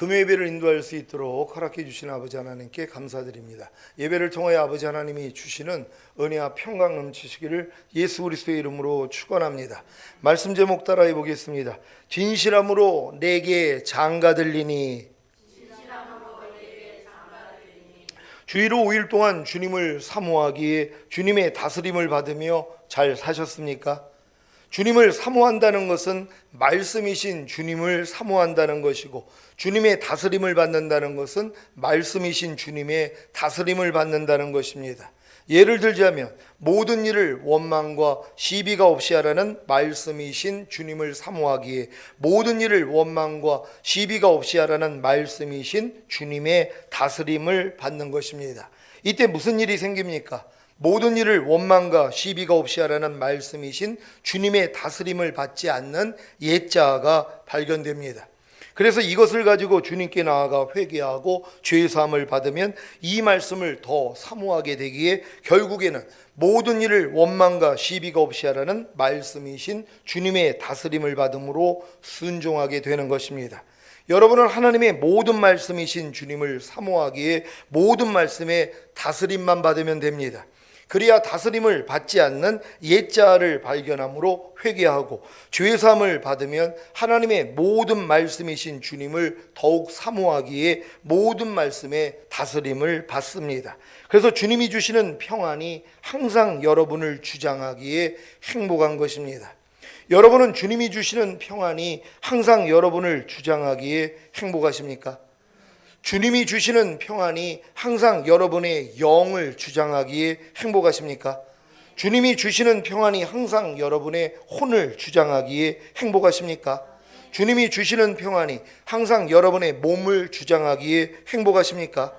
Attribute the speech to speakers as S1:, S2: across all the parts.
S1: 금요 예배를 인도할 수 있도록 허락해 주신 아버지 하나님께 감사드립니다. 예배를 통하여 아버지 하나님이 주시는 은혜와 평강 넘치시기를 예수 그리스도의 이름으로 축원합니다. 말씀 제목 따라해 보겠습니다. 진실함으로 내게 장가들리니. 주일 5일 동안 주님을 사모하기에 주님의 다스림을 받으며 잘 사셨습니까? 주님을 사모한다는 것은 말씀이신 주님을 사모한다는 것이고, 주님의 다스림을 받는다는 것은 말씀이신 주님의 다스림을 받는다는 것입니다. 예를 들자면 모든 일을 원망과 시비가 없이 하라는 말씀이신 주님을 사모하기에 모든 일을 원망과 시비가 없이 하라는 말씀이신 주님의 다스림을 받는 것입니다. 이때 무슨 일이 생깁니까? 모든 일을 원망과 시비가 없이 하라는 말씀이신 주님의 다스림을 받지 않는 옛자아가 발견됩니다. 그래서 이것을 가지고 주님께 나아가 회개하고 죄사함을 받으면 이 말씀을 더 사모하게 되기에 결국에는 모든 일을 원망과 시비가 없이 하라는 말씀이신 주님의 다스림을 받음으로 순종하게 되는 것입니다. 여러분은 하나님의 모든 말씀이신 주님을 사모하기에 모든 말씀의 다스림만 받으면 됩니다. 그래야 다스림을 받지 않는 옛자아를 발견함으로 회개하고 죄사함을 받으면 하나님의 모든 말씀이신 주님을 더욱 사모하기에 모든 말씀의 다스림을 받습니다. 그래서 주님이 주시는 평안이 항상 여러분을 주장하기에 행복한 것입니다. 여러분은 주님이 주시는 평안이 항상 여러분을 주장하기에 행복하십니까? 주님이 주시는 평안이 항상 여러분의 영을 주장하기에 행복하십니까? 주님이 주시는 평안이 항상 여러분의 혼을 주장하기에 행복하십니까? 주님이 주시는 평안이 항상 여러분의 몸을 주장하기에 행복하십니까?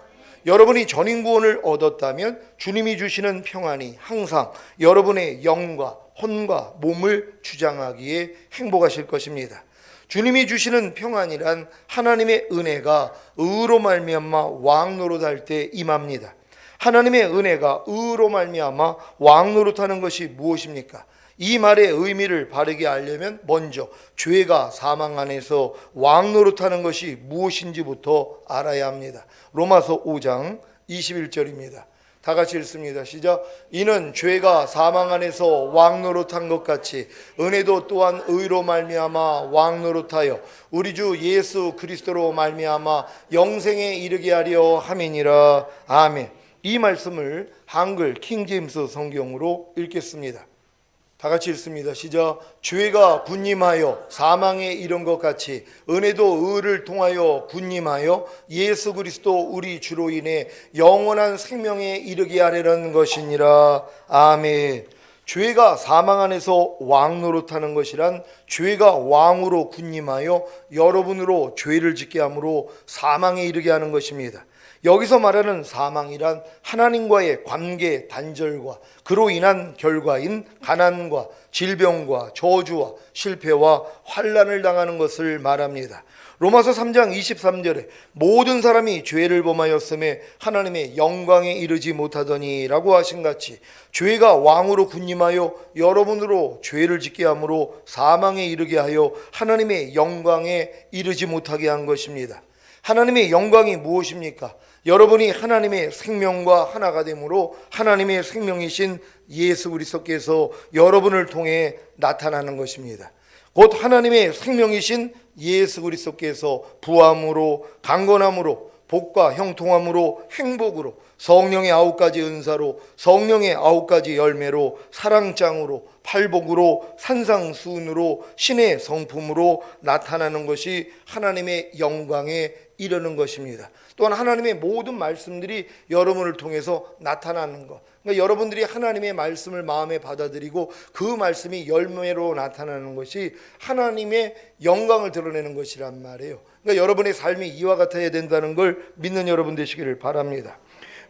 S1: 여러분이 전인구원을 얻었다면 주님이 주시는 평안이 항상 여러분의 영과 혼과 몸을 주장하기에 행복하실 것입니다. 주님이 주시는 평안이란 하나님의 은혜가 의로 말미암아 왕 노릇할 때 임합니다. 하나님의 은혜가 의로 말미암아 왕 노릇하는 것이 무엇입니까? 이 말의 의미를 바르게 알려면 먼저 죄가 사망 안에서 왕 노릇하는 것이 무엇인지부터 알아야 합니다. 로마서 5장 21절입니다. 다 같이 읽습니다. 시작. 이는 죄가 사망 안에서 왕 노릇한 것 같이 은혜도 또한 의로 말미암아 왕 노릇하여 우리 주 예수 그리스도로 말미암아 영생에 이르게 하려 함이니라. 아멘. 이 말씀을 한글 킹제임스 성경으로 읽겠습니다. 다 같이 읽습니다. 시작. 죄가 군림하여 사망에 이른 것 같이 은혜도 의를 통하여 군림하여 예수 그리스도 우리 주로 인해 영원한 생명에 이르게 하려는 것이니라. 아멘. 죄가 사망 안에서 왕 노릇하는 것이란 죄가 왕으로 군림하여 여러분으로 죄를 짓게 함으로 사망에 이르게 하는 것입니다. 여기서 말하는 사망이란 하나님과의 관계 단절과 그로 인한 결과인 가난과 질병과 저주와 실패와 환난을 당하는 것을 말합니다. 로마서 3장 23절에 모든 사람이 죄를 범하였음에 하나님의 영광에 이르지 못하더니 라고 하신 같이 죄가 왕으로 군림하여 여러분으로 죄를 짓게 함으로 사망에 이르게 하여 하나님의 영광에 이르지 못하게 한 것입니다. 하나님의 영광이 무엇입니까? 여러분이 하나님의 생명과 하나가 되므로 하나님의 생명이신 예수 그리스도께서 여러분을 통해 나타나는 것입니다. 곧 하나님의 생명이신 예수 그리스도께서 부함으로 강건함으로 복과 형통함으로 행복으로 성령의 9가지 은사로 성령의 9가지 열매로 사랑장으로 팔복으로 산상수훈으로 신의 성품으로 나타나는 것이 하나님의 영광에 이르는 것입니다. 또한 하나님의 모든 말씀들이 여러분을 통해서 나타나는 것, 그러니까 여러분들이 하나님의 말씀을 마음에 받아들이고 그 말씀이 열매로 나타나는 것이 하나님의 영광을 드러내는 것이란 말이에요. 그러니까 여러분의 삶이 이와 같아야 된다는 걸 믿는 여러분 되시기를 바랍니다.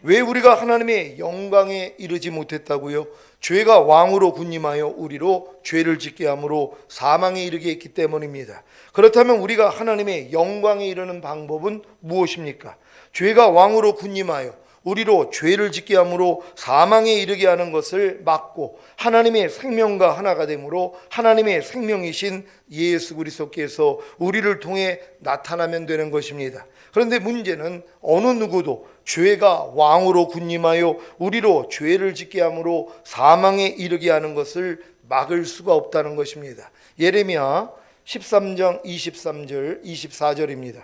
S1: 왜 우리가 하나님의 영광에 이르지 못했다고요? 죄가 왕으로 군림하여 우리로 죄를 짓게 함으로 사망에 이르게 했기 때문입니다. 그렇다면 우리가 하나님의 영광에 이르는 방법은 무엇입니까? 죄가 왕으로 군림하여 우리로 죄를 짓게 함으로 사망에 이르게 하는 것을 막고 하나님의 생명과 하나가 되므로 하나님의 생명이신 예수 그리스도께서 우리를 통해 나타나면 되는 것입니다. 그런데 문제는 어느 누구도 죄가 왕으로 군림하여 우리로 죄를 짓게 함으로 사망에 이르게 하는 것을 막을 수가 없다는 것입니다. 예레미야 13장 23절 24절입니다.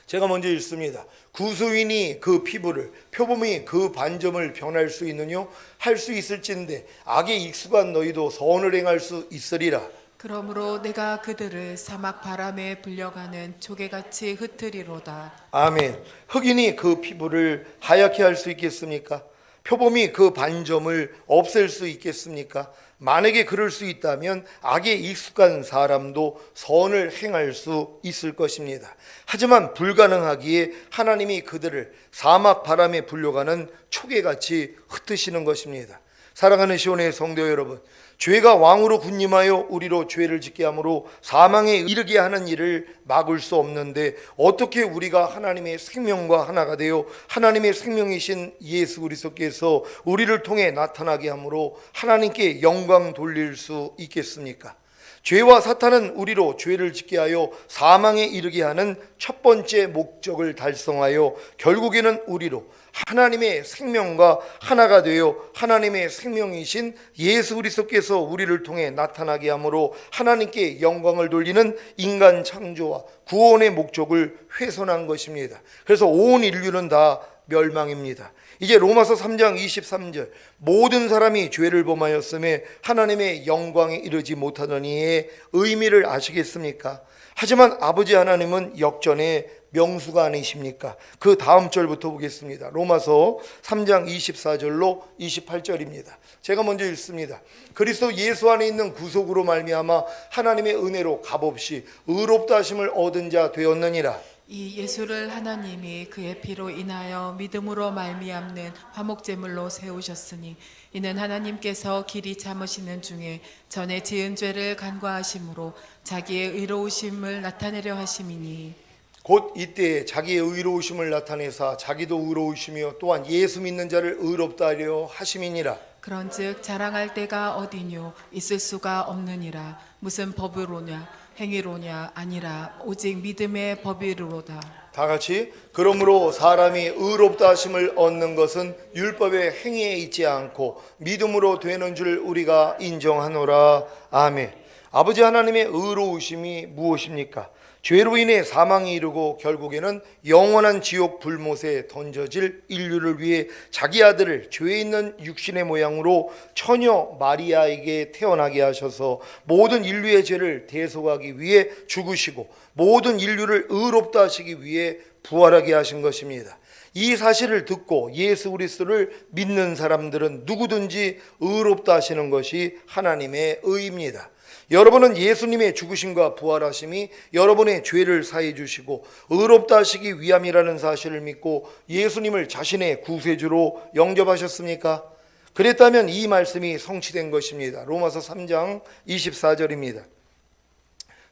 S1: 제가 먼저 읽습니다. 구수인이 그 피부를 표범이 그 반점을 변할 수 있느뇨? 할 수 있을진데 악에 익숙한 너희도 선을 행할 수 있으리라.
S2: 그러므로 내가 그들을 사막 바람에 불려가는 조개같이 흩으리로다.
S1: 아멘. 흑인이 그 피부를 하얗게 할 수 있겠습니까? 표범이 그 반점을 없앨 수 있겠습니까? 만약에 그럴 수 있다면 악에 익숙한 사람도 선을 행할 수 있을 것입니다. 하지만 불가능하기에 하나님이 그들을 사막 바람에 불려가는 초계같이 흩으시는 것입니다. 사랑하는 시온의 성도 여러분, 죄가 왕으로 군림하여 우리로 죄를 짓게 함으로 사망에 이르게 하는 일을 막을 수 없는데 어떻게 우리가 하나님의 생명과 하나가 되어 하나님의 생명이신 예수 그리스도께서 우리를 통해 나타나게 함으로 하나님께 영광 돌릴 수 있겠습니까? 죄와 사탄은 우리로 죄를 짓게 하여 사망에 이르게 하는 첫 번째 목적을 달성하여 결국에는 우리로 하나님의 생명과 하나가 되어 하나님의 생명이신 예수 그리스도께서 우리를 통해 나타나게 함으로 하나님께 영광을 돌리는 인간 창조와 구원의 목적을 훼손한 것입니다. 그래서 온 인류는 다 멸망입니다. 이제 로마서 3장 23절 모든 사람이 죄를 범하였음에 하나님의 영광에 이르지 못하더니의 의미를 아시겠습니까? 하지만 아버지 하나님은 역전의 명수가 아니십니까? 그 다음 절부터 보겠습니다. 로마서 3장 24절로 28절입니다. 제가 먼저 읽습니다. 그리스도 예수 안에 있는 구속으로 말미암아 하나님의 은혜로 값없이 의롭다 하심을 얻은 자 되었느니라.
S2: 이 예수를 하나님이 그의 피로 인하여 믿음으로 말미암는 화목제물로 세우셨으니 이는 하나님께서 길이 참으시는 중에 전에 지은 죄를 간과하심으로 자기의 의로우심을 나타내려 하심이니
S1: 곧 이때에 자기의 의로우심을 나타내사 자기도 의로우시며 또한 예수 믿는 자를 의롭다 하려 하심이니라.
S2: 그런즉 자랑할 때가 어디뇨 있을 수가 없느니라. 무슨 법으로냐 행위로냐 아니라 오직 믿음의 법이로다.
S1: 다 같이 그러므로 사람이 의롭다 하심을 얻는 것은 율법의 행위에 있지 않고 믿음으로 되는 줄 우리가 인정하노라. 아멘. 아버지 하나님의 의로우심이 무엇입니까? 죄로 인해 사망이 이르고 결국에는 영원한 지옥 불못에 던져질 인류를 위해 자기 아들을 죄 있는 육신의 모양으로 처녀 마리아에게 태어나게 하셔서 모든 인류의 죄를 대속하기 위해 죽으시고 모든 인류를 의롭다 하시기 위해 부활하게 하신 것입니다. 이 사실을 듣고 예수 그리스도를 믿는 사람들은 누구든지 의롭다 하시는 것이 하나님의 의입니다. 여러분은 예수님의 죽으심과 부활하심이 여러분의 죄를 사해 주시고 의롭다 하시기 위함이라는 사실을 믿고 예수님을 자신의 구세주로 영접하셨습니까? 그랬다면 이 말씀이 성취된 것입니다. 로마서 3장 24절입니다.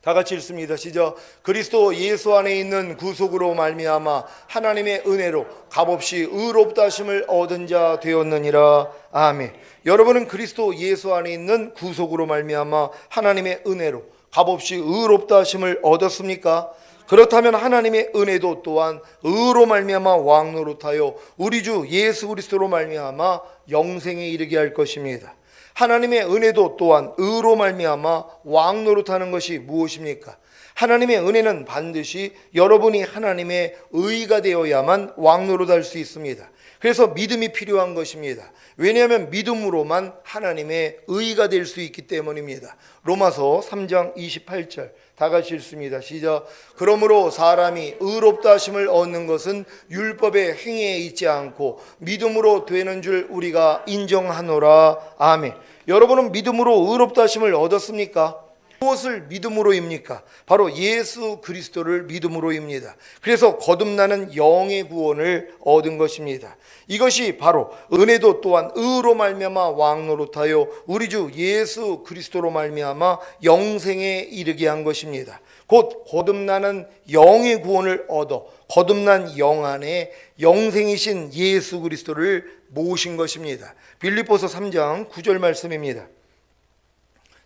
S1: 다 같이 읽습니다. 시작. 그리스도 예수 안에 있는 구속으로 말미암아 하나님의 은혜로 값없이 의롭다 하심을 얻은 자 되었느니라. 아멘. 여러분은 그리스도 예수 안에 있는 구속으로 말미암아 하나님의 은혜로 값없이 의롭다 하심을 얻었습니까? 그렇다면 하나님의 은혜도 또한 의로 말미암아 왕노릇하여 우리 주 예수 그리스도로 말미암아 영생에 이르게 할 것입니다. 하나님의 은혜도 또한 의로 말미암아 왕노릇하는 것이 무엇입니까? 하나님의 은혜는 반드시 여러분이 하나님의 의가 되어야만 왕노릇할 수 있습니다. 그래서 믿음이 필요한 것입니다. 왜냐하면 믿음으로만 하나님의 의가 될 수 있기 때문입니다. 로마서 3장 28절 다 같이 읽습니다. 시작. 그러므로 사람이 의롭다 하심을 얻는 것은 율법의 행위에 있지 않고 믿음으로 되는 줄 우리가 인정하노라. 아멘. 여러분은 믿음으로 의롭다 하심을 얻었습니까? 무엇을 믿음으로입니까? 바로 예수 그리스도를 믿음으로입니다. 그래서 거듭나는 영의 구원을 얻은 것입니다. 이것이 바로 은혜도 또한 의로 말미암아 왕노릇하여 우리 주 예수 그리스도로 말미암아 영생에 이르게 한 것입니다. 곧 거듭나는 영의 구원을 얻어 거듭난 영 안에 영생이신 예수 그리스도를 모신 것입니다. 빌립보서 3장 9절 말씀입니다.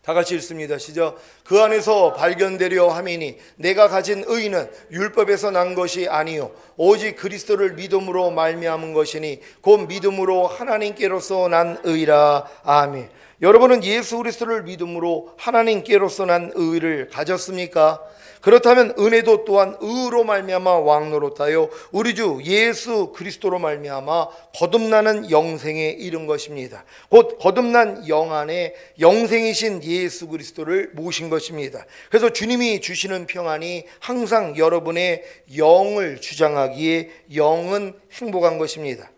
S1: 다 같이 읽습니다. 시작. 그 안에서 발견되려 함이니 내가 가진 의는 율법에서 난 것이 아니요 오직 그리스도를 믿음으로 말미암은 것이니 곧 믿음으로 하나님께로서 난 의라. 아멘. 여러분은 예수 그리스도를 믿음으로 하나님께로서 난 의를 가졌습니까? 그렇다면 은혜도 또한 의로 말미암아 왕노릇하여 우리 주 예수 그리스도로 말미암아 거듭나는 영생에 이른 것입니다. 곧 거듭난 영 안에 영생이신 예수 그리스도를 모신 것입니다. 그래서 주님이 주시는 평안이 항상 여러분의 영을 주장하기에 영은 행복한 것입니다.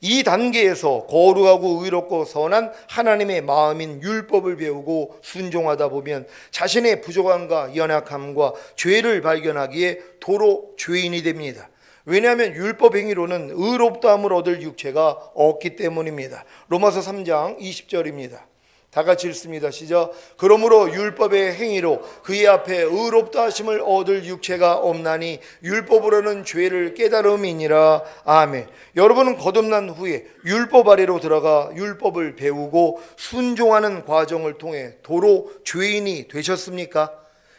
S1: 이 단계에서 거룩하고 의롭고 선한 하나님의 마음인 율법을 배우고 순종하다 보면 자신의 부족함과 연약함과 죄를 발견하기에 도로 죄인이 됩니다. 왜냐하면 율법 행위로는 의롭다함을 얻을 육체가 없기 때문입니다. 로마서 3장 20절입니다. 다 같이 읽습니다. 시작. 그러므로 율법의 행위로 그의 앞에 의롭다 하심을 얻을 육체가 없나니 율법으로는 죄를 깨달음이니라. 아멘. 여러분은 거듭난 후에 율법 아래로 들어가 율법을 배우고 순종하는 과정을 통해 도로 죄인이 되셨습니까?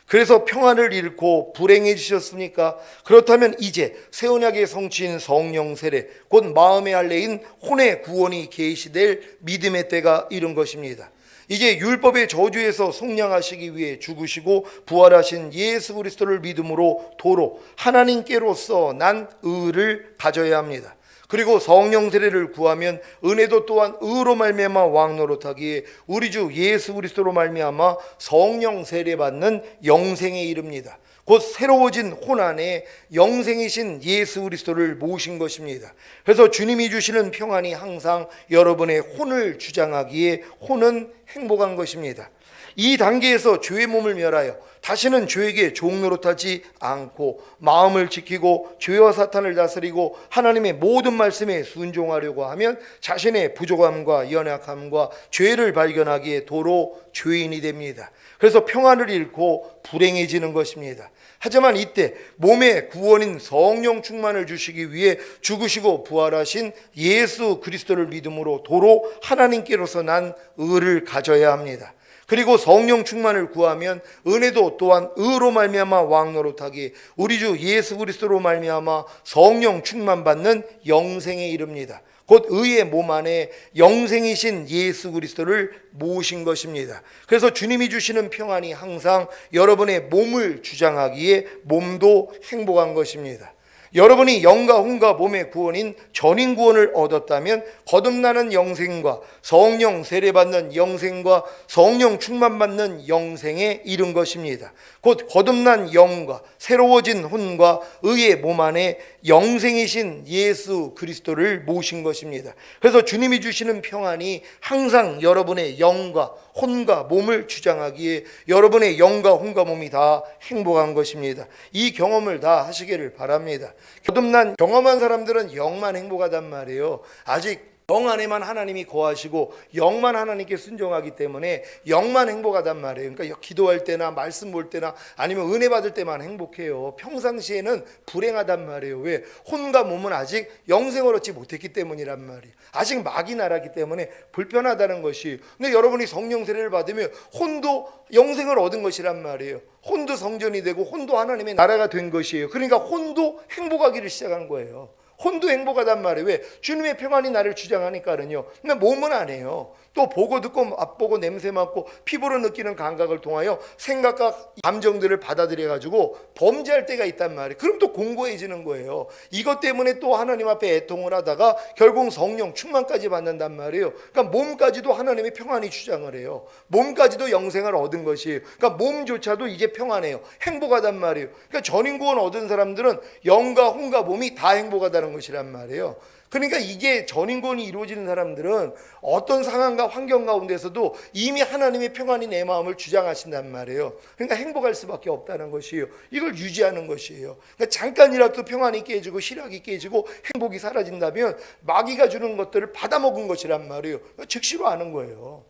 S1: 그래서 평안을 잃고 불행해지셨습니까? 그렇다면 이제 새 언약의 성취인 성령 세례, 곧 마음의 할례인 혼의 구원이 계시될 믿음의 때가 이른 것입니다. 이제 율법의 저주에서 속량하시기 위해 죽으시고 부활하신 예수 그리스도를 믿음으로 도로 하나님께로서 난 의를 가져야 합니다. 그리고 성령 세례를 구하면 은혜도 또한 의로 말미암아 왕노릇하기에 우리 주 예수 그리스도로 말미암아 성령 세례 받는 영생에 이릅니다. 곧 새로워진 혼 안에 영생이신 예수 그리스도를 모신 것입니다. 그래서 주님이 주시는 평안이 항상 여러분의 혼을 주장하기에 혼은 행복한 것입니다. 이 단계에서 죄의 몸을 멸하여 다시는 죄에게 종노릇하지 않고 마음을 지키고 죄와 사탄을 다스리고 하나님의 모든 말씀에 순종하려고 하면 자신의 부족함과 연약함과 죄를 발견하기에 도로 죄인이 됩니다. 그래서 평안을 잃고 불행해지는 것입니다. 하지만 이때 몸의 구원인 성령 충만을 주시기 위해 죽으시고 부활하신 예수 그리스도를 믿음으로 도로 하나님께로서 난 의를 가져야 합니다. 그리고 성령 충만을 구하면 은혜도 또한 의로 말미암아 왕노릇하기 우리 주 예수 그리스도로 말미암아 성령 충만 받는 영생에 이릅니다. 곧 의의 몸 안에 영생이신 예수 그리스도를 모신 것입니다. 그래서 주님이 주시는 평안이 항상 여러분의 몸을 주장하기에 몸도 행복한 것입니다. 여러분이 영과 혼과 몸의 구원인 전인 구원을 얻었다면 거듭나는 영생과 성령 세례받는 영생과 성령 충만받는 영생에 이른 것입니다. 곧 거듭난 영과 새로워진 혼과 의의 몸 안에 영생이신 예수 그리스도를 모신 것입니다. 그래서 주님이 주시는 평안이 항상 여러분의 영과 혼과 몸을 주장하기에 여러분의 영과 혼과 몸이 다 행복한 것입니다. 이 경험을 다 하시기를 바랍니다. 거듭난 경험한 사람들은 영만 행복하단 말이에요. 아직 영 안에만 하나님이 거하시고 영만 하나님께 순종하기 때문에 영만 행복하단 말이에요. 그러니까 기도할 때나 말씀 볼 때나 아니면 은혜 받을 때만 행복해요. 평상시에는 불행하단 말이에요. 왜? 혼과 몸은 아직 영생을 얻지 못했기 때문이란 말이에요. 아직 막이 나라기 때문에 불편하다는 것이. 근데 여러분이 성령 세례를 받으면 혼도 영생을 얻은 것이란 말이에요. 혼도 성전이 되고 혼도 하나님의 나라가 된 것이에요. 그러니까 혼도 행복하기를 시작한 거예요. 혼도 행복하단 말이에요. 왜? 주님의 평안이 나를 주장하니까는요. 근데 몸은 안 해요. 또 보고 듣고 맛보고 냄새 맡고 피부로 느끼는 감각을 통하여 생각과 감정들을 받아들여 가지고 범죄할 때가 있단 말이에요. 그럼 또 공고해지는 거예요. 이것 때문에 또 하나님 앞에 애통을 하다가 결국 성령 충만까지 받는단 말이에요. 그러니까 몸까지도 하나님의 평안이 주장을 해요. 몸까지도 영생을 얻은 것이에요. 그러니까 몸조차도 이제 평안해요. 행복하단 말이에요. 그러니까 전인구원 얻은 사람들은 영과 혼과 몸이 다 행복하다는 것이란 말이에요. 그러니까 이게 전인권이 이루어지는 사람들은 어떤 상황과 환경 가운데서도 이미 하나님의 평안이 내 마음을 주장하신단 말이에요. 그러니까 행복할 수밖에 없다는 것이에요. 이걸 유지하는 것이에요. 그러니까 잠깐이라도 평안이 깨지고 희락이 깨지고 행복이 사라진다면 마귀가 주는 것들을 받아먹은 것이란 말이에요. 그러니까 즉시로 아는 거예요.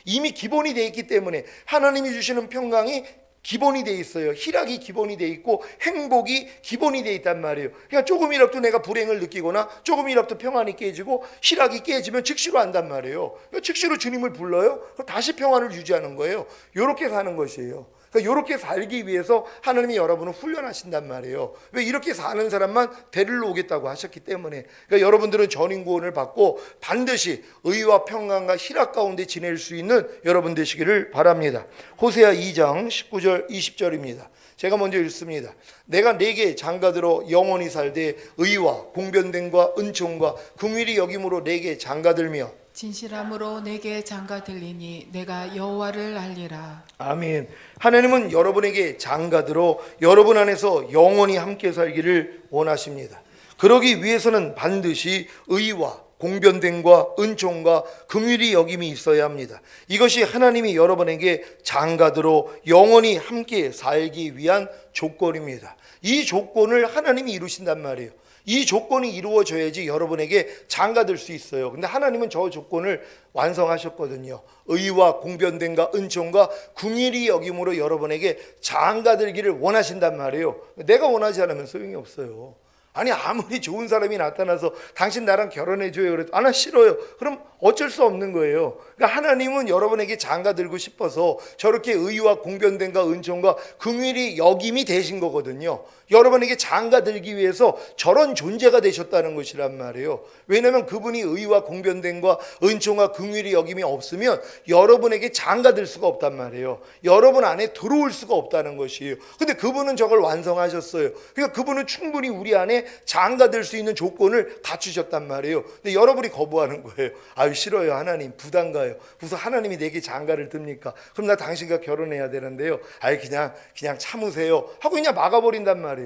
S1: 이미 기본이 돼 있기 때문에 하나님이 주시는 평강이 기본이 돼 있어요. 희락이 기본이 돼 있고 행복이 기본이 돼 있단 말이에요. 그러니까 조금이라도 내가 불행을 느끼거나 조금이라도 평안이 깨지고 희락이 깨지면 즉시로 안단 말이에요. 그러니까 즉시로 주님을 불러요. 그럼 다시 평안을 유지하는 거예요. 이렇게 사는 것이에요. 그러니까 이렇게 살기 위해서 하나님이 여러분을 훈련하신단 말이에요. 왜 이렇게 사는 사람만 데리러 오겠다고 하셨기 때문에. 그러니까 여러분들은 전인구원을 받고 반드시 의와 평강과 희락 가운데 지낼 수 있는 여러분 되시기를 바랍니다. 호세아 2장 19절 20절입니다. 제가 먼저 읽습니다. 내가 네게 장가들어 영원히 살되 의와 공변됨과 은총과 긍휼이 여김으로 네게 장가들며
S2: 진실함으로 내게 장가 들리니 내가 여호와를 알리라.
S1: 아멘. 하나님은 여러분에게 장가들어 여러분 안에서 영원히 함께 살기를 원하십니다. 그러기 위해서는 반드시 의와 공변됨과 은총과 긍휼이 여김이 있어야 합니다. 이것이 하나님이 여러분에게 장가들어 영원히 함께 살기 위한 조건입니다. 이 조건을 하나님이 이루신단 말이에요. 이 조건이 이루어져야지 여러분에게 장가들 수 있어요. 근데 하나님은 저 조건을 완성하셨거든요. 의와 공변됨과 은총과 긍휼이 여김으로 여러분에게 장가들기를 원하신단 말이에요. 내가 원하지 않으면 소용이 없어요. 아니 아무리 좋은 사람이 나타나서 당신 나랑 결혼해줘요 그래도 나 싫어요. 그럼 어쩔 수 없는 거예요. 그러니까 하나님은 여러분에게 장가들고 싶어서 저렇게 의와 공변됨과 은총과 긍휼이 여김이 되신 거거든요. 여러분에게 장가들기 위해서 저런 존재가 되셨다는 것이란 말이에요. 왜냐하면 그분이 의와 공변됨과 은총과 긍휼이 여김이 없으면 여러분에게 장가들 수가 없단 말이에요. 여러분 안에 들어올 수가 없다는 것이에요. 근데 그분은 저걸 완성하셨어요. 그러니까 그분은 충분히 우리 안에 장가들 수 있는 조건을 갖추셨단 말이에요. 근데 여러분이 거부하는 거예요. 아유 싫어요 하나님, 부담 가요. 무슨 하나님이 내게 장가를 듭니까? 그럼 나 당신과 결혼해야 되는데요. 아이 그냥 참으세요 하고 그냥 막아버린단 말이에요.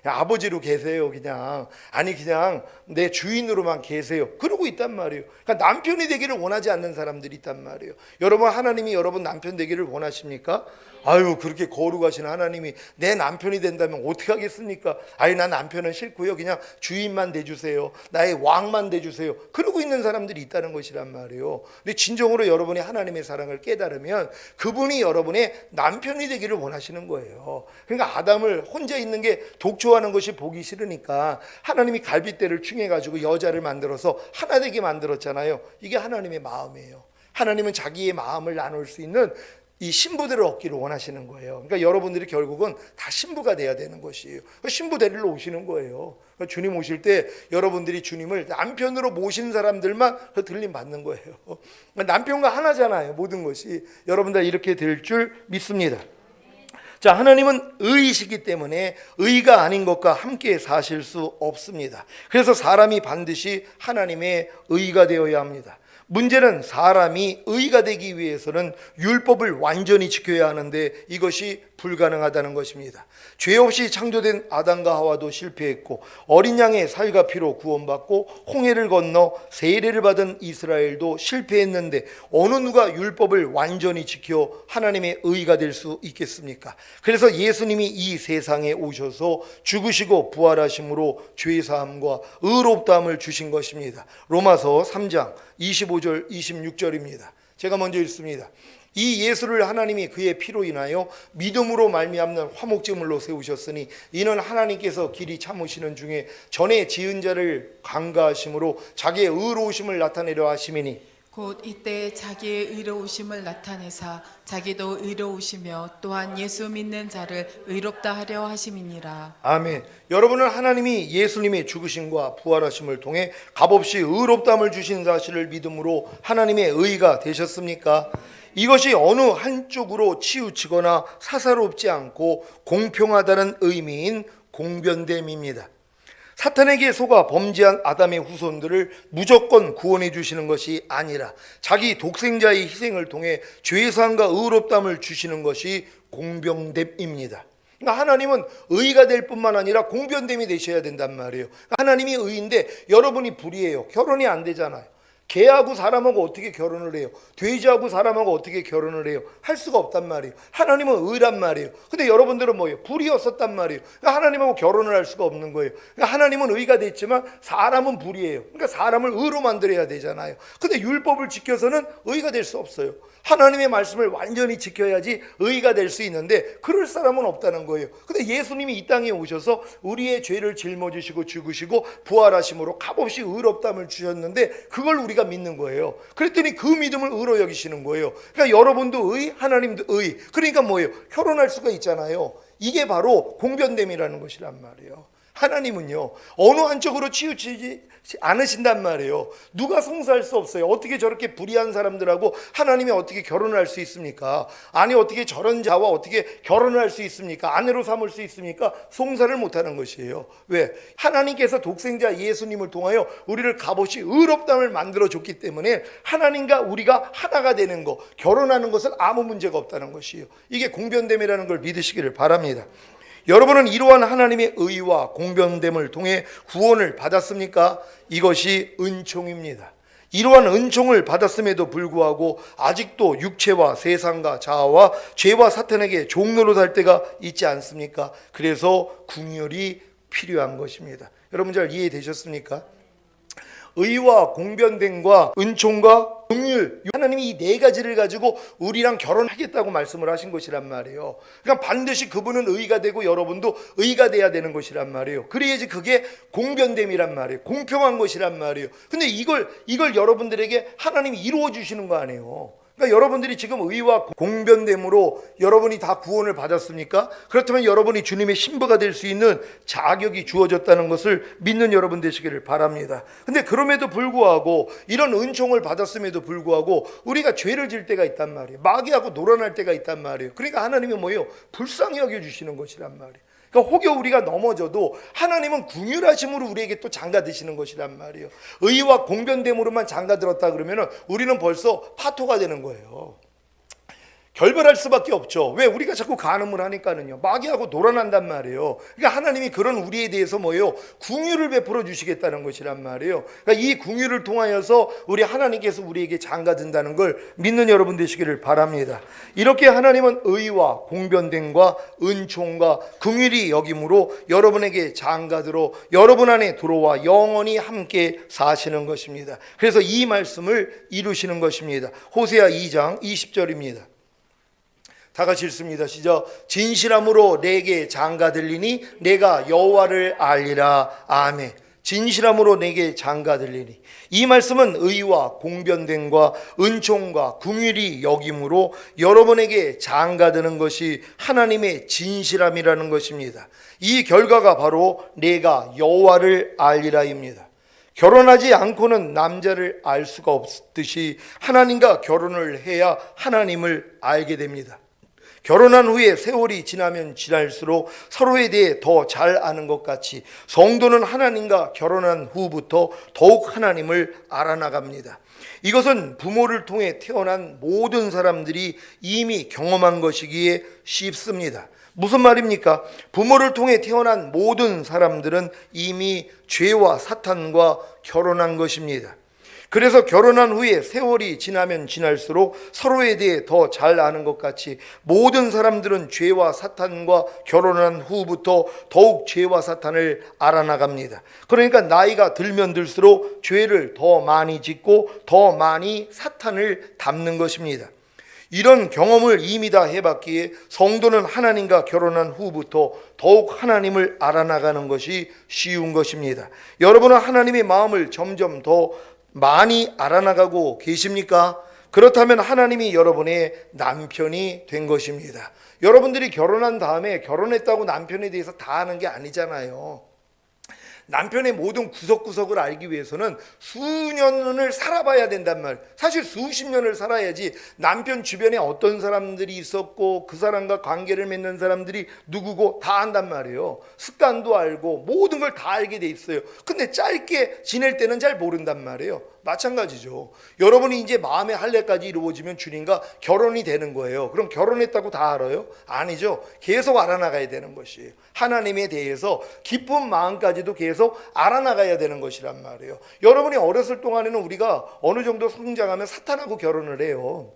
S1: 야, 아버지로 계세요 그냥. 아니 그냥 내 주인으로만 계세요. 그러고 있단 말이에요. 그러니까 남편이 되기를 원하지 않는 사람들이 있단 말이에요. 여러분 하나님이 여러분 남편 되기를 원하십니까? 아유 그렇게 거룩하신 하나님이 내 남편이 된다면 어떻게 하겠습니까? 아유 난 남편은 싫고요. 그냥 주인만 돼주세요. 나의 왕만 돼주세요. 그러고 있는 사람들이 있다는 것이란 말이에요. 근데 진정으로 여러분이 하나님의 사랑을 깨달으면 그분이 여러분의 남편이 되기를 원하시는 거예요. 그러니까 아담을 혼자 있는 게 독초하는 것이 보기 싫으니까 하나님이 갈빗대를 충해가지고 여자를 만들어서 하나 되게 만들었잖아요. 이게 하나님의 마음이에요. 하나님은 자기의 마음을 나눌 수 있는 이 신부들을 얻기를 원하시는 거예요. 그러니까 여러분들이 결국은 다 신부가 돼야 되는 것이에요. 신부 데리러 오시는 거예요. 그러니까 주님 오실 때 여러분들이 주님을 남편으로 모신 사람들만 들림 받는 거예요. 그러니까 남편과 하나잖아요. 모든 것이. 여러분들 이렇게 될 줄 믿습니다. 자, 하나님은 의이시기 때문에 의가 아닌 것과 함께 사실 수 없습니다. 그래서 사람이 반드시 하나님의 의가 되어야 합니다. 문제는 사람이 의가 되기 위해서는 율법을 완전히 지켜야 하는데 이것이 불가능하다는 것입니다. 죄 없이 창조된 아담과 하와도 실패했고 어린 양의 살과 피로 구원받고 홍해를 건너 세례를 받은 이스라엘도 실패했는데 어느 누가 율법을 완전히 지켜 하나님의 의가 될 수 있겠습니까? 그래서 예수님이 이 세상에 오셔서 죽으시고 부활하심으로 죄사함과 의롭다함을 주신 것입니다. 로마서 3장 25절 26절입니다. 제가 먼저 읽습니다. 이 예수를 하나님이 그의 피로 인하여 믿음으로 말미암는 화목제물로 세우셨으니 이는 하나님께서 길이 참으시는 중에 전에 지은 자를 간과하심으로 자기의 의로우심을 나타내려 하심이니
S2: 곧 이때 자기의 의로우심을 나타내사 자기도 의로우시며 또한 예수 믿는 자를 의롭다 하려 하심이니라.
S1: 아멘. 여러분은 하나님이 예수님의 죽으심과 부활하심을 통해 값없이 의롭다함을 주신 사실을 믿음으로 하나님의 의가 되셨습니까? 이것이 어느 한쪽으로 치우치거나 사사롭지 않고 공평하다는 의미인 공변됨입니다. 사탄에게 속아 범죄한 아담의 후손들을 무조건 구원해 주시는 것이 아니라 자기 독생자의 희생을 통해 죄사함과 의롭다함을 주시는 것이 공평됨입니다. 그러니까 하나님은 의가 될 뿐만 아니라 공변됨이 되셔야 된단 말이에요. 하나님이 의인데 여러분이 불의해요. 결혼이 안 되잖아요. 개하고 사람하고 어떻게 결혼을 해요? 돼지하고 사람하고 어떻게 결혼을 해요? 할 수가 없단 말이에요. 하나님은 의란 말이에요. 근데 여러분들은 뭐예요? 불의였었단 말이에요. 그러니까 하나님하고 결혼을 할 수가 없는 거예요. 그러니까 하나님은 의가 됐지만 사람은 불의예요. 그러니까 사람을 의로 만들어야 되잖아요. 근데 율법을 지켜서는 의가 될 수 없어요. 하나님의 말씀을 완전히 지켜야지 의가 될 수 있는데 그럴 사람은 없다는 거예요. 근데 예수님이 이 땅에 오셔서 우리의 죄를 짊어지시고 죽으시고 부활하심으로 값없이 의롭담을 주셨는데 그걸 우리가 믿는 거예요. 그랬더니 그 믿음을 의로 여기시는 거예요. 그러니까 여러분도 의, 하나님도 의. 그러니까 뭐예요? 결혼할 수가 있잖아요. 이게 바로 공변됨이라는 것이란 말이에요. 하나님은요 어느 한쪽으로 치우치지 않으신단 말이에요. 누가 송사할 수 없어요. 어떻게 저렇게 불의한 사람들하고 하나님이 어떻게 결혼을 할 수 있습니까? 아니 어떻게 저런 자와 어떻게 결혼을 할 수 있습니까? 아내로 삼을 수 있습니까? 송사를 못하는 것이에요. 왜? 하나님께서 독생자 예수님을 통하여 우리를 값없이 의롭다함을 만들어줬기 때문에 하나님과 우리가 하나가 되는 것, 결혼하는 것은 아무 문제가 없다는 것이에요. 이게 공변됨이라는 걸 믿으시기를 바랍니다. 여러분은 이러한 하나님의 의와 공변됨을 통해 구원을 받았습니까? 이것이 은총입니다. 이러한 은총을 받았음에도 불구하고 아직도 육체와 세상과 자아와 죄와 사탄에게 종노릇 할 때가 있지 않습니까? 그래서 긍휼이 필요한 것입니다. 여러분 잘 이해되셨습니까? 의와 공변됨과 은총과 긍휼, 하나님이 이 네 가지를 가지고 우리랑 결혼하겠다고 말씀을 하신 것이란 말이에요. 그러니까 반드시 그분은 의가 되고 여러분도 의가 돼야 되는 것이란 말이에요. 그래야지 그게 공변됨이란 말이에요. 공평한 것이란 말이에요. 근데 이걸 여러분들에게 하나님이 이루어 주시는 거 아니에요. 그러니까 여러분들이 지금 의와 공변됨으로 여러분이 다 구원을 받았습니까? 그렇다면 여러분이 주님의 신부가 될 수 있는 자격이 주어졌다는 것을 믿는 여러분 되시기를 바랍니다. 근데 그럼에도 불구하고 이런 은총을 받았음에도 불구하고 우리가 죄를 질 때가 있단 말이에요. 마귀하고 놀아날 때가 있단 말이에요. 그러니까 하나님이 뭐예요? 불쌍히 여겨주시는 것이란 말이에요. 그러니까 혹여 우리가 넘어져도 하나님은 긍휼하심으로 우리에게 또 장가드시는 것이란 말이에요. 의와 공변됨으로만 장가들었다 그러면 우리는 벌써 파토가 되는 거예요. 결별할 수밖에 없죠. 왜? 우리가 자꾸 간음을 하니까는요. 마귀하고 놀아난단 말이에요. 그러니까 하나님이 그런 우리에 대해서 뭐예요? 긍휼을 베풀어 주시겠다는 것이란 말이에요. 그러니까 이 긍휼을 통하여서 우리 하나님께서 우리에게 장가든다는 걸 믿는 여러분 되시기를 바랍니다. 이렇게 하나님은 의와 공변됨과 은총과 긍휼이 여김으로 여러분에게 장가들어 여러분 안에 들어와 영원히 함께 사시는 것입니다. 그래서 이 말씀을 이루시는 것입니다. 호세아 2장 20절입니다. 다 같이 읽습니다. 시작. 진실함으로 내게 장가들리니 내가 여호와를 알리라. 아멘. 진실함으로 내게 장가들리니. 이 말씀은 의와 공변됨과 은총과 긍휼이 여김으로 여러분에게 장가드는 것이 하나님의 진실함이라는 것입니다. 이 결과가 바로 내가 여호와를 알리라입니다. 결혼하지 않고는 남자를 알 수가 없듯이 하나님과 결혼을 해야 하나님을 알게 됩니다. 결혼한 후에 세월이 지나면 지날수록 서로에 대해 더 잘 아는 것 같이 성도는 하나님과 결혼한 후부터 더욱 하나님을 알아나갑니다. 이것은 부모를 통해 태어난 모든 사람들이 이미 경험한 것이기에 쉽습니다. 무슨 말입니까? 부모를 통해 태어난 모든 사람들은 이미 죄와 사탄과 결혼한 것입니다. 그래서 결혼한 후에 세월이 지나면 지날수록 서로에 대해 더 잘 아는 것 같이 모든 사람들은 죄와 사탄과 결혼한 후부터 더욱 죄와 사탄을 알아나갑니다. 그러니까 나이가 들면 들수록 죄를 더 많이 짓고 더 많이 사탄을 닮는 것입니다. 이런 경험을 이미 다 해봤기에 성도는 하나님과 결혼한 후부터 더욱 하나님을 알아나가는 것이 쉬운 것입니다. 여러분은 하나님의 마음을 점점 더 많이 알아나가고 계십니까? 그렇다면 하나님이 여러분의 남편이 된 것입니다. 여러분들이 결혼한 다음에 결혼했다고 남편에 대해서 다 아는 게 아니잖아요. 남편의 모든 구석구석을 알기 위해서는 수년을 살아봐야 된단 말이에요. 사실 수십 년을 살아야지 남편 주변에 어떤 사람들이 있었고 그 사람과 관계를 맺는 사람들이 누구고 다 안단 말이에요. 습관도 알고 모든 걸 다 알게 돼 있어요. 근데 짧게 지낼 때는 잘 모른단 말이에요. 마찬가지죠. 여러분이 이제 마음의 할례까지 이루어지면 주님과 결혼이 되는 거예요. 그럼 결혼했다고 다 알아요? 아니죠. 계속 알아나가야 되는 것이에요. 하나님에 대해서 기쁜 마음까지도 계속 알아나가야 되는 것이란 말이에요. 여러분이 어렸을 동안에는 우리가 어느 정도 성장하면 사탄하고 결혼을 해요.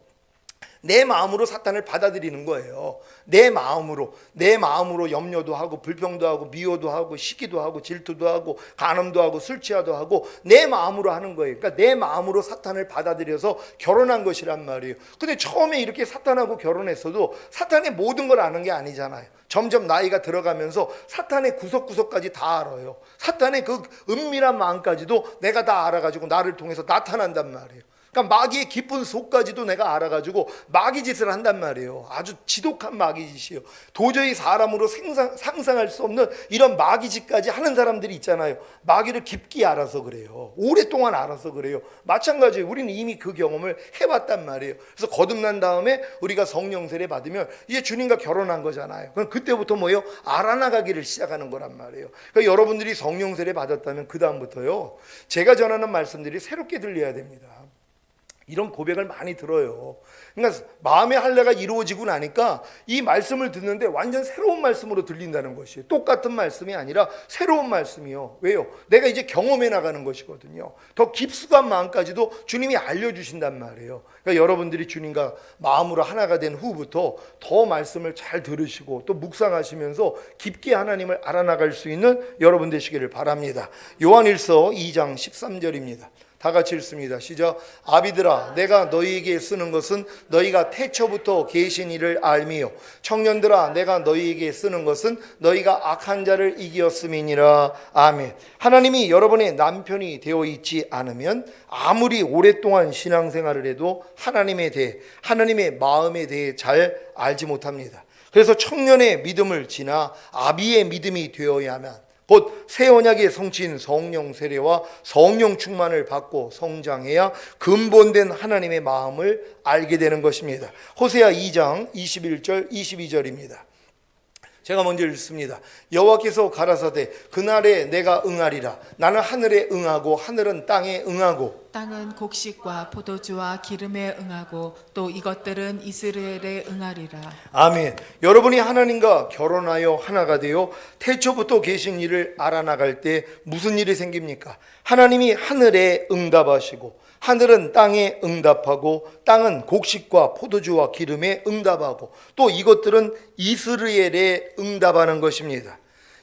S1: 내 마음으로 사탄을 받아들이는 거예요. 내 마음으로 염려도 하고 불평도 하고 미워도 하고 시기도 하고 질투도 하고 간음도 하고 술 취하도 하고 내 마음으로 하는 거예요. 그러니까 내 마음으로 사탄을 받아들여서 결혼한 것이란 말이에요. 근데 처음에 이렇게 사탄하고 결혼했어도 사탄의 모든 걸 아는 게 아니잖아요. 점점 나이가 들어가면서 사탄의 구석구석까지 다 알아요. 사탄의 그 은밀한 마음까지도 내가 다 알아가지고 나를 통해서 나타난단 말이에요. 그러니까 마귀의 깊은 속까지도 내가 알아가지고 마귀 짓을 한단 말이에요. 아주 지독한 마귀 짓이에요. 도저히 사람으로 상상할 수 없는 이런 마귀 짓까지 하는 사람들이 있잖아요. 마귀를 깊게 알아서 그래요. 오랫동안 알아서 그래요. 마찬가지예요. 우리는 이미 그 경험을 해봤단 말이에요. 그래서 거듭난 다음에 우리가 성령 세례 받으면 이제 주님과 결혼한 거잖아요. 그럼 그때부터 뭐예요? 알아나가기를 시작하는 거란 말이에요. 그러니까 여러분들이 성령 세례 받았다면 그 다음부터요, 제가 전하는 말씀들이 새롭게 들려야 됩니다. 이런 고백을 많이 들어요. 그러니까 마음의 할례가 이루어지고 나니까 이 말씀을 듣는데 완전 새로운 말씀으로 들린다는 것이에요. 똑같은 말씀이 아니라 새로운 말씀이요. 왜요? 내가 이제 경험해 나가는 것이거든요. 더 깊숙한 마음까지도 주님이 알려주신단 말이에요. 그러니까 여러분들이 주님과 마음으로 하나가 된 후부터 더 말씀을 잘 들으시고 또 묵상하시면서 깊게 하나님을 알아나갈 수 있는 여러분 되시기를 바랍니다. 요한일서 2장 13절입니다. 다 같이 읽습니다. 시작. 아비들아, 내가 너희에게 쓰는 것은 너희가 태초부터 계신 이를 알미요, 청년들아, 내가 너희에게 쓰는 것은 너희가 악한 자를 이기었음이니라. 아멘. 하나님이 여러분의 남편이 되어 있지 않으면 아무리 오랫동안 신앙생활을 해도 하나님에 대해, 하나님의 마음에 대해 잘 알지 못합니다. 그래서 청년의 믿음을 지나 아비의 믿음이 되어야만 곧 새 언약의 성취인 성령 세례와 성령 충만을 받고 성장해야 근본된 하나님의 마음을 알게 되는 것입니다. 호세아 2장 21절 22절입니다. 제가 먼저 읽습니다. 여호와께서 가라사대 그날에 내가 응하리라. 나는 하늘에 응하고 하늘은 땅에 응하고
S2: 땅은 곡식과 포도주와 기름에 응하고 또 이것들은 이스라엘에 응하리라.
S1: 아멘. 여러분이 하나님과 결혼하여 하나가 되어 태초부터 계신 일을 알아나갈 때 무슨 일이 생깁니까? 하나님이 하늘에 응답하시고 하늘은 땅에 응답하고 땅은 곡식과 포도주와 기름에 응답하고 또 이것들은 이스라엘에 응답하는 것입니다.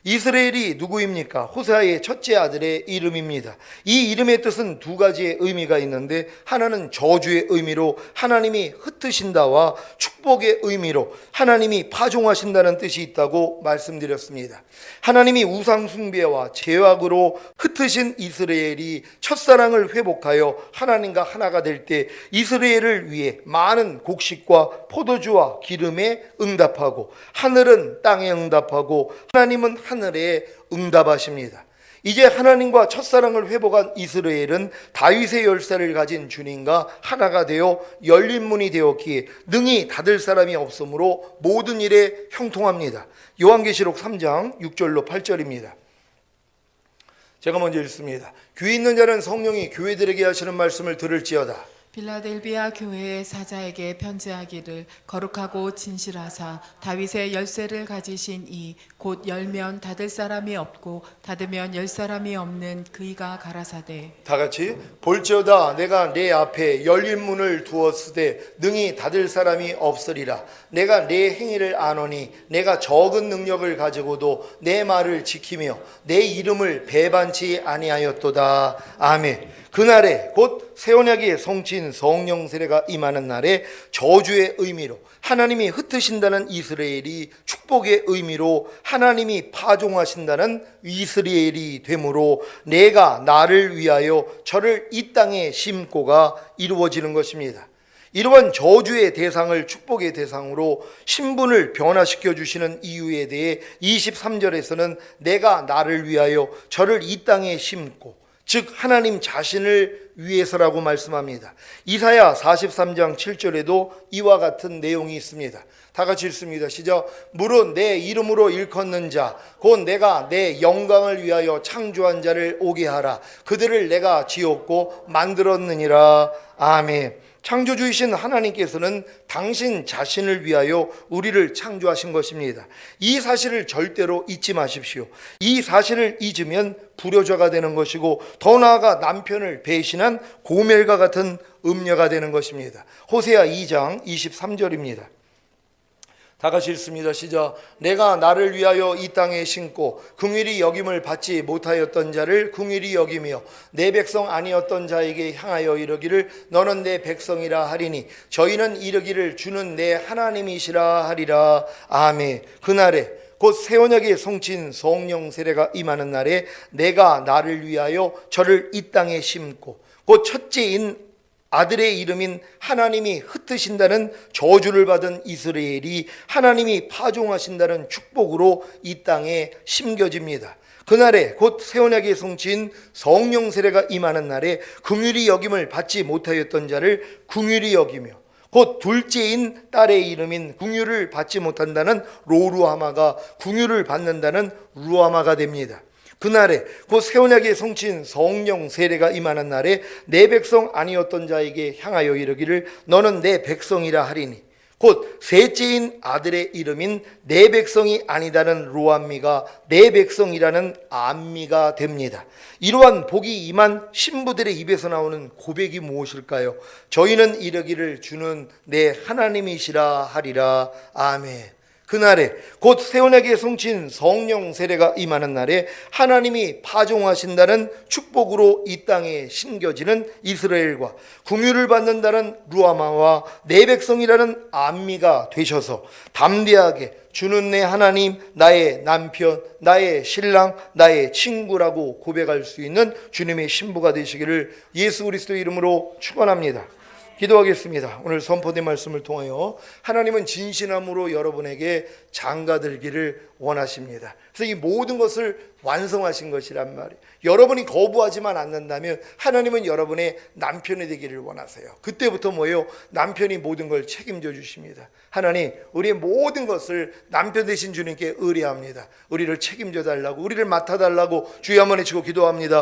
S1: 이스라엘이 누구입니까? 호세아의 첫째 아들의 이름입니다. 이 이름의 뜻은 두 가지의 의미가 있는데 하나는 저주의 의미로 하나님이 흩으신다와 축복의 의미로 하나님이 파종하신다는 뜻이 있다고 말씀드렸습니다. 하나님이 우상 숭배와 죄악으로 흩으신 이스라엘이 첫사랑을 회복하여 하나님과 하나가 될 때 이스라엘을 위해 많은 곡식과 포도주와 기름에 응답하고 하늘은 땅에 응답하고 하나님은 하늘에 응답하십니다. 이제 하나님과 첫사랑을 회복한 이스라엘은 다윗의 열쇠를 가진 주님과 하나가 되어 열린 문이 되었기에 능히 닫을 사람이 없으므로 모든 일에 형통합니다. 요한계시록 3장 6절로 8절입니다. 제가 먼저 읽습니다. 귀 있는 자는 성령이 교회들에게 하시는 말씀을 들을지어다.
S2: 빌라델비아 교회의 사자에게 편지하기를 거룩하고 진실하사 다윗의 열쇠를 가지신 이 곧 열면 닫을 사람이 없고 닫으면 열 사람이 없는 그이가 가라사대.
S1: 다 같이 볼지어다 내가 내 앞에 열린 문을 두었으되 능히 닫을 사람이 없으리라. 내가 내 행위를 아노니 내가 적은 능력을 가지고도 내 말을 지키며 내 이름을 배반치 아니하였도다. 아멘. 그날에 곧 새 언약의 성취인 성령 세례가 임하는 날에 저주의 의미로 하나님이 흩으신다는 이스라엘이 축복의 의미로 하나님이 파종하신다는 이스라엘이 되므로 내가 나를 위하여 저를 이 땅에 심고가 이루어지는 것입니다. 이러한 저주의 대상을 축복의 대상으로 신분을 변화시켜 주시는 이유에 대해 23절에서는 내가 나를 위하여 저를 이 땅에 심고 즉 하나님 자신을 위해서라고 말씀합니다. 이사야 43장 7절에도 이와 같은 내용이 있습니다. 다 같이 읽습니다. 시작. 무릇 내 이름으로 일컫는 자 곧 내가 내 영광을 위하여 창조한 자를 오게 하라. 그들을 내가 지었고 만들었느니라. 아멘. 창조주이신 하나님께서는 당신 자신을 위하여 우리를 창조하신 것입니다. 이 사실을 절대로 잊지 마십시오. 이 사실을 잊으면 불효자가 되는 것이고 더 나아가 남편을 배신한 고멜과 같은 음녀가 되는 것입니다. 호세아 2장 23절입니다. 다 같이 읽습니다. 시작. 내가 나를 위하여 이 땅에 심고 긍휼히 여김을 받지 못하였던 자를 긍휼히 여기며 내 백성 아니었던 자에게 향하여 이르기를 너는 내 백성이라 하리니 저희는 이르기를 주는 내 하나님이시라 하리라. 아멘. 그날에 곧 새 언약의 성취인 성령 세례가 임하는 날에 내가 나를 위하여 저를 이 땅에 심고 곧 첫째인 아들의 이름인 하나님이 흩으신다는 저주를 받은 이스라엘이 하나님이 파종하신다는 축복으로 이 땅에 심겨집니다. 그날에 곧 새 언약의 성취인 성령 세례가 임하는 날에 긍휼히 여김을 받지 못하였던 자를 긍휼히 여기며 곧 둘째인 딸의 이름인 긍휼을 받지 못한다는 로루하마가 긍휼을 받는다는 루하마가 됩니다. 그날에 곧 새 언약의 성취인 성령 세례가 임하는 날에 내 백성 아니었던 자에게 향하여 이르기를 너는 내 백성이라 하리니 곧 셋째인 아들의 이름인 내 백성이 아니다는 로암미가 내 백성이라는 암미가 됩니다. 이러한 복이 임한 신부들의 입에서 나오는 고백이 무엇일까요? 저희는 이르기를 주는 내 하나님이시라 하리라. 아멘. 그날에 곧 새 언약의 성취인 성령 세례가 임하는 날에 하나님이 파종하신다는 축복으로 이 땅에 심겨지는 이스라엘과 긍휼을 받는다는 루아마와 내 백성이라는 암미가 되셔서 담대하게 주는 내 하나님, 나의 남편, 나의 신랑, 나의 친구라고 고백할 수 있는 주님의 신부가 되시기를 예수 그리스도의 이름으로 축원합니다. 기도하겠습니다. 오늘 선포된 말씀을 통하여 하나님은 진실함으로 여러분에게 장가들기를 원하십니다. 그래서 이 모든 것을 완성하신 것이란 말이에요. 여러분이 거부하지만 않는다면 하나님은 여러분의 남편이 되기를 원하세요. 그때부터 뭐예요? 남편이 모든 걸 책임져 주십니다. 하나님, 우리의 모든 것을 남편 되신 주님께 의뢰합니다. 우리를 책임져 달라고, 우리를 맡아 달라고 주여 한번 외치고 기도합니다.